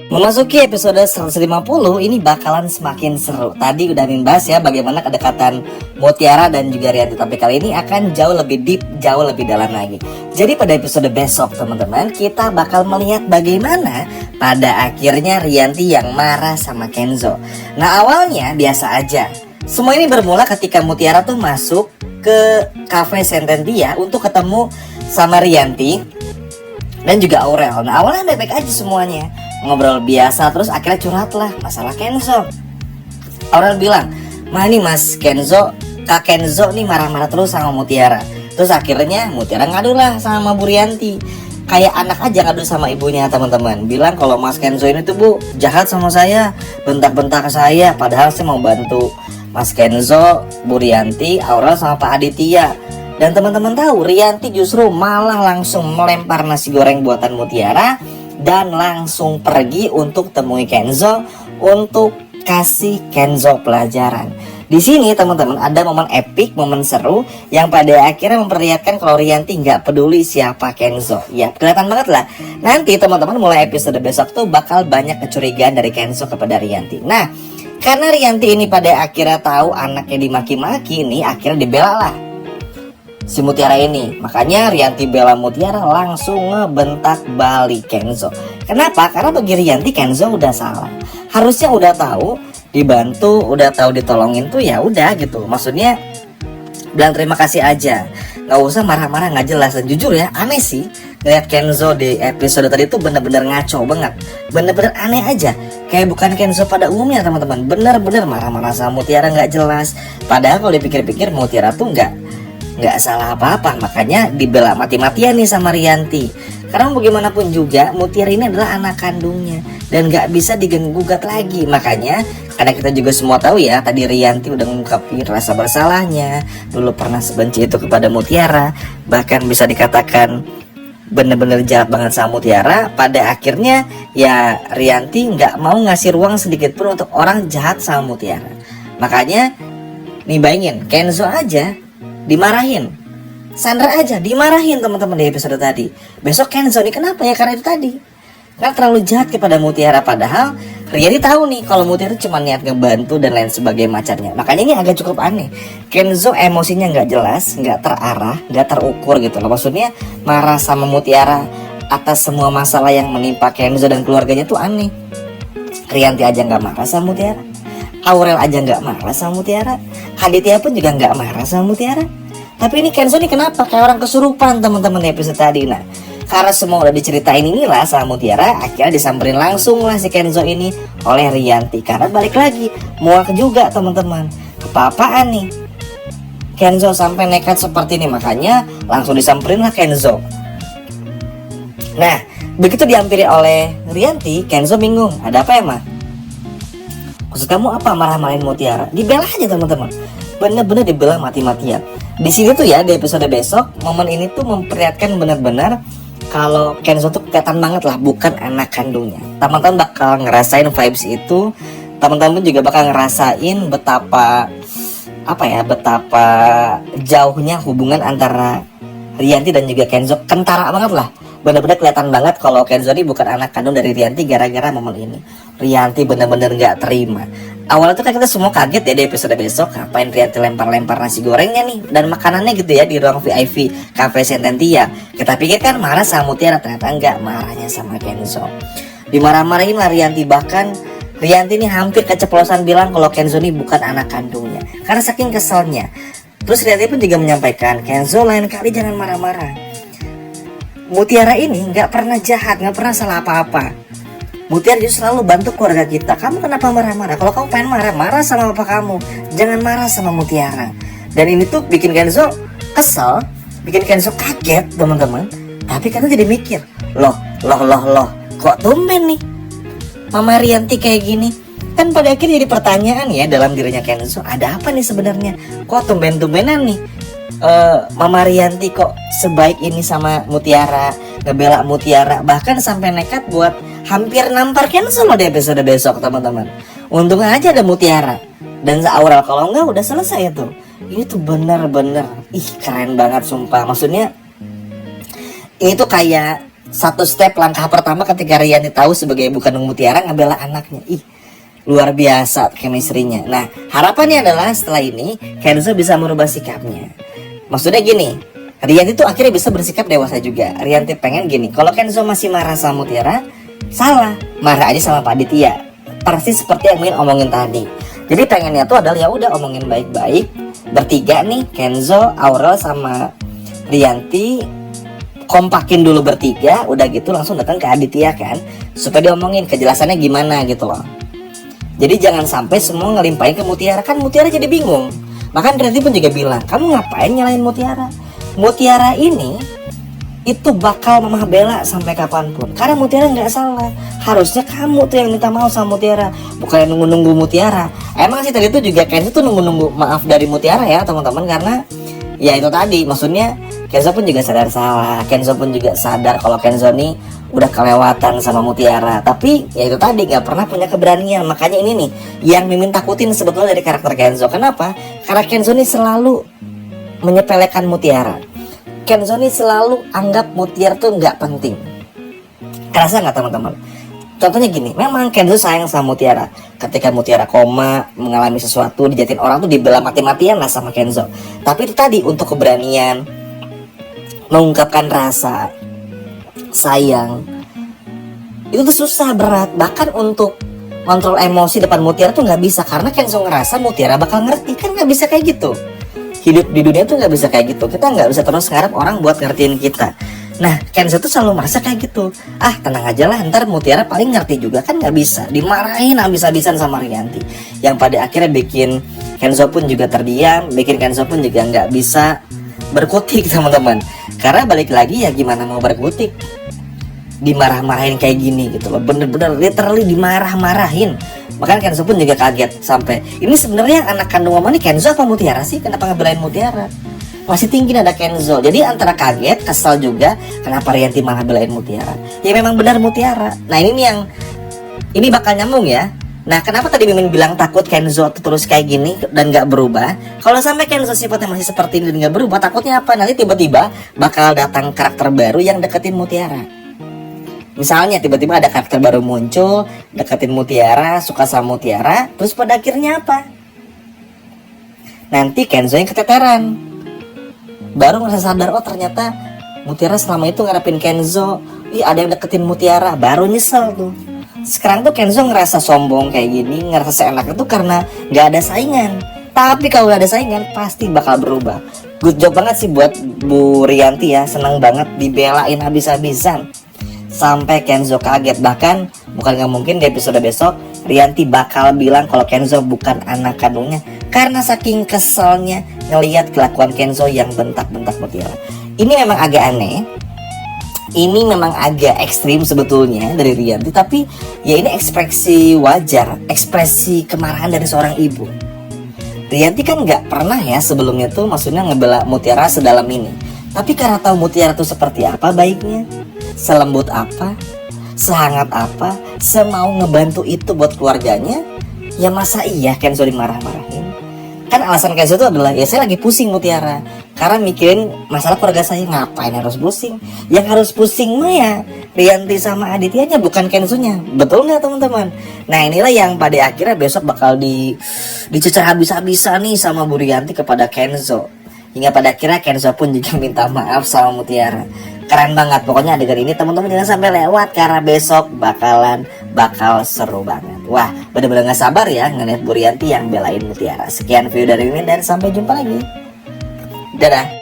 Memasuki episode 150 ini bakalan semakin seru. Tadi udah bahas ya bagaimana kedekatan Mutiara dan juga Rianti, tapi kali ini akan jauh lebih deep, jauh lebih dalam lagi. Jadi pada episode besok teman-teman, kita bakal melihat bagaimana pada akhirnya Rianti yang marah sama Kenzo. Nah awalnya biasa aja. Semua ini bermula ketika Mutiara tuh masuk ke cafe Sententia untuk ketemu sama Rianti dan juga Aurel. Nah awalnya baik-baik aja semuanya, ngobrol biasa, terus akhirnya curhat lah masalah Kenzo. Aurel bilang, "Nih mas Kenzo, Kak Kenzo nih marah-marah terus sama Mutiara." Terus akhirnya Mutiara ngadu lah sama Bu Rianti. Kayak anak aja ngadu sama ibunya teman-teman. Bilang kalau mas Kenzo ini tuh bu jahat sama saya, bentak-bentak saya, padahal saya mau bantu mas Kenzo, Bu Rianti, Aurel sama Pak Aditya. Dan teman-teman tahu Rianti justru malah langsung melempar nasi goreng buatan Mutiara dan langsung pergi untuk temui Kenzo untuk kasih Kenzo pelajaran. Di sini teman-teman ada momen epik, momen seru yang pada akhirnya memperlihatkan kalau Rianti nggak peduli siapa Kenzo. Ya kelihatan banget lah. Nanti teman-teman mulai episode besok tuh bakal banyak kecurigaan dari Kenzo kepada Rianti. Nah karena Rianti ini pada akhirnya tahu anaknya dimaki-maki nih, akhirnya dibela lah si Mutiara ini. Makanya Rianti bela Mutiara langsung ngebentak balik Kenzo. Kenapa? Karena bagi Rianti Kenzo udah salah. Harusnya udah tahu dibantu, udah tahu ditolongin tuh ya udah gitu. Maksudnya bilang terima kasih aja. Nggak usah marah-marah nggak jelas. Dan jujur ya aneh sih ngeliat Kenzo di episode tadi tuh bener-bener ngaco banget. Bener-bener aneh aja. Kayak bukan Kenzo pada umumnya teman-teman. Bener-bener marah-marah sama Mutiara nggak jelas. Padahal kalau dipikir-pikir Mutiara tuh nggak salah apa-apa, makanya dibela mati-matian nih sama Rianti. Karena bagaimanapun juga Mutiara ini adalah anak kandungnya dan nggak bisa diganggu-gugat lagi. Makanya karena kita juga semua tahu ya, tadi Rianti udah mengungkapkan rasa bersalahnya, dulu pernah sebenci itu kepada Mutiara, bahkan bisa dikatakan bener-bener jahat banget sama Mutiara. Pada akhirnya ya Rianti nggak mau ngasih ruang sedikit pun untuk orang jahat sama Mutiara. Makanya nih bayangin Kenzo aja dimarahin, Sandra aja dimarahin teman-teman di episode tadi. Besok Kenzo nih kenapa ya? Karena itu tadi, karena terlalu jahat kepada Mutiara. Padahal Rianti tahu nih kalau Mutiara cuma niat ngebantu dan lain sebagainya macamnya. Makanya ini agak cukup aneh. Kenzo emosinya nggak jelas, nggak terarah, nggak terukur gitu loh. Maksudnya marah sama Mutiara atas semua masalah yang menimpa Kenzo dan keluarganya tuh aneh. Rianti aja nggak marah sama Mutiara, Aurel aja nggak marah sama Mutiara, Aditya pun juga nggak marah sama Mutiara. Tapi ini Kenzo nih kenapa kayak orang kesurupan teman-teman di episode tadi. Nah karena semua udah diceritain inilah sama Mutiara, akhirnya disamperin langsung lah si Kenzo ini oleh Rianti. Karena balik lagi muak juga teman-teman, kepapaan nih Kenzo sampai nekat seperti ini. Makanya langsung disamperin lah Kenzo. Nah begitu dihampiri oleh Rianti, Kenzo bingung, ada apa ya mah? Maksud kamu apa marah-marahin Mutiara? Dibela aja teman-teman, bener-bener dibela mati-matian. Di sini tuh ya di episode besok, momen ini tuh memperlihatkan benar-benar kalau Kenzo tuh kelihatan banget lah bukan anak kandungnya. Teman-teman bakal ngerasain vibes itu. Teman-teman juga bakal ngerasain betapa betapa jauhnya hubungan antara Rianti dan juga Kenzo. Kentara banget lah. Bener-bener kelihatan banget kalau Kenzo ini bukan anak kandung dari Rianti gara-gara momen ini. Rianti bener-bener gak terima. Awalnya tuh kan kita semua kaget ya di episode besok, ngapain Rianti lempar-lempar nasi gorengnya nih dan makanannya gitu ya di ruang VIP Cafe Sententia. Kita pikir kan marah sama Mutiara, ternyata enggak, marahnya sama Kenzo. Dimarah-marahin lah Rianti, bahkan Rianti ini hampir keceplosan bilang kalau Kenzo ini bukan anak kandungnya karena saking keselnya. Terus Rianti pun juga menyampaikan, Kenzo lain kali jangan marah-marah. Mutiara ini nggak pernah jahat, nggak pernah salah apa-apa. Mutiara justru selalu bantu keluarga kita. Kamu kenapa marah-marah? Kalau kamu pengen marah sama papa kamu, jangan marah sama Mutiara. Dan ini tuh bikin Kenzo kesel, bikin Kenzo kaget teman-teman. Tapi kan jadi mikir, loh, kok tumben nih Mama Rianti kayak gini? Kan pada akhirnya jadi pertanyaan ya dalam dirinya Kenzo, ada apa nih sebenarnya? Kok tumben-tumbenan nih Mama Rianti kok sebaik ini sama Mutiara, ngebela Mutiara, bahkan sampai nekat buat hampir nampar Kenzo loh di episode besok teman-teman. Untung aja ada Mutiara dan Aurel, kalau enggak udah selesai tuh. Ini tuh bener-bener keren banget sumpah. Maksudnya ini tuh kayak satu step langkah pertama ketika Rianti tahu sebagai ibu kandung Mutiara ngebela anaknya. Ih, luar biasa chemistry-nya. Nah, harapannya adalah setelah ini Kenzo bisa merubah sikapnya. Maksudnya gini, Rianti tuh akhirnya bisa bersikap dewasa juga. Rianti pengen gini, kalau Kenzo masih marah sama Mutiara, salah, marah aja sama Pak Aditya. Persis seperti yang Min omongin tadi. Jadi pengennya tuh adalah ya udah omongin baik-baik, bertiga nih, Kenzo, Aurel sama Rianti kompakin dulu bertiga, udah gitu langsung datang ke Aditya kan, supaya diomongin kejelasannya gimana gitu loh. Jadi jangan sampai semua ngelimpahin ke Mutiara, kan Mutiara jadi bingung. Bahkan Rianti pun juga bilang, kamu ngapain nyalain Mutiara? Mutiara ini itu bakal Mama bela sampai kapanpun, karena Mutiara nggak salah. Harusnya kamu tuh yang minta maaf sama Mutiara, bukan yang nunggu-nunggu Mutiara. Emang sih tadi tuh juga Kenzo tuh nunggu-nunggu maaf dari Mutiara ya teman-teman, karena ya itu tadi, maksudnya Kenzo pun juga sadar salah. Kenzo pun juga sadar kalau Kenzo nih udah kelewatan sama Mutiara. Tapi ya itu tadi, gak pernah punya keberanian. Makanya ini nih yang Mimin takutin sebetulnya dari karakter Kenzo. Kenapa? Karena Kenzo nih selalu menyepelekan Mutiara. Kenzo nih selalu anggap Mutiara tuh gak penting. Kerasa gak teman-teman? Contohnya gini, memang Kenzo sayang sama Mutiara. Ketika Mutiara koma, mengalami sesuatu, dijatin orang tuh dibela mati-matian lah sama Kenzo. Tapi itu tadi, untuk keberanian mengungkapkan rasa sayang itu tuh susah, berat. Bahkan untuk kontrol emosi depan Mutiara tuh nggak bisa, karena Kenzo ngerasa Mutiara bakal ngerti. Kan nggak bisa kayak gitu, hidup di dunia tuh nggak bisa kayak gitu. Kita nggak bisa terus ngarep orang buat ngertiin kita. Nah, Kenzo tuh selalu merasa kayak gitu. Ah, tenang aja lah, ntar Mutiara paling ngerti juga. Kan nggak bisa, dimarahin habis-habisan sama Rianti, yang pada akhirnya bikin Kenzo pun juga terdiam, bikin Kenzo pun juga nggak bisa berkutik teman-teman. Karena balik lagi ya, gimana mau berkutik dimarah-marahin kayak gini gitu loh, bener-bener literally dimarah-marahin. Bahkan Kenzo pun juga kaget sampai ini sebenarnya yang anak kandung Mama nih Kenzo apa Mutiara sih, kenapa ngebelain Mutiara? Masih tinggi ada Kenzo. Jadi antara kaget, kesal juga kenapa Rianti malah belain Mutiara. Ya memang benar Mutiara. Nah ini nih yang ini bakal nyambung ya. Nah, kenapa tadi Mimin bilang takut Kenzo terus kayak gini dan gak berubah? Kalau sampai Kenzo sifatnya masih seperti ini dan gak berubah, takutnya apa? Nanti tiba-tiba bakal datang karakter baru yang deketin Mutiara. Misalnya tiba-tiba ada karakter baru muncul, deketin Mutiara, suka sama Mutiara, terus pada akhirnya apa? Nanti Kenzo yang keteteran. Baru ngerasa sadar, oh ternyata Mutiara selama itu ngarepin Kenzo. Ih, ada yang deketin Mutiara, baru nyesel tuh. Sekarang tuh Kenzo ngerasa sombong kayak gini, ngerasa seenaknya tuh karena gak ada saingan. Tapi kalau gak ada saingan pasti bakal berubah. Good job banget sih buat Bu Rianti ya, senang banget dibelain habis-habisan sampai Kenzo kaget. Bahkan bukan gak mungkin di episode besok Rianti bakal bilang kalau Kenzo bukan anak kandungnya, karena saking keselnya ngelihat kelakuan Kenzo yang bentak-bentak Mutiara. Ini memang agak aneh, ini memang agak ekstrim sebetulnya dari Rianti, tapi ya ini ekspresi wajar, ekspresi kemarahan dari seorang ibu. Rianti kan nggak pernah ya sebelumnya tuh maksudnya ngebela Mutiara sedalam ini. Tapi karena tahu Mutiara tuh seperti apa baiknya, selembut apa, sehangat apa, semau ngebantu itu buat keluarganya, ya masa iya Kenzo dimarah-marahin? Kan alasan Kenzo itu adalah ya saya lagi pusing Mutiara, karena mikirin masalah keluarga saya. Ngapain harus pusing? Yang harus pusing mah ya Rianti sama Adityanya, bukan Kenzonya. Betul nggak teman-teman? Nah inilah yang pada akhirnya besok bakal dicecer habis-habisan nih sama Bu Rianti kepada Kenzo. Hingga pada akhirnya Kenzo pun juga minta maaf sama Mutiara. Keren banget pokoknya adegan ini teman-teman, jangan sampai lewat karena besok bakal seru banget. Wah bener-bener gak sabar ya ngeliat Bu Rianti yang belain Mutiara. Sekian video dari Mimin dan sampai jumpa lagi. Dadah.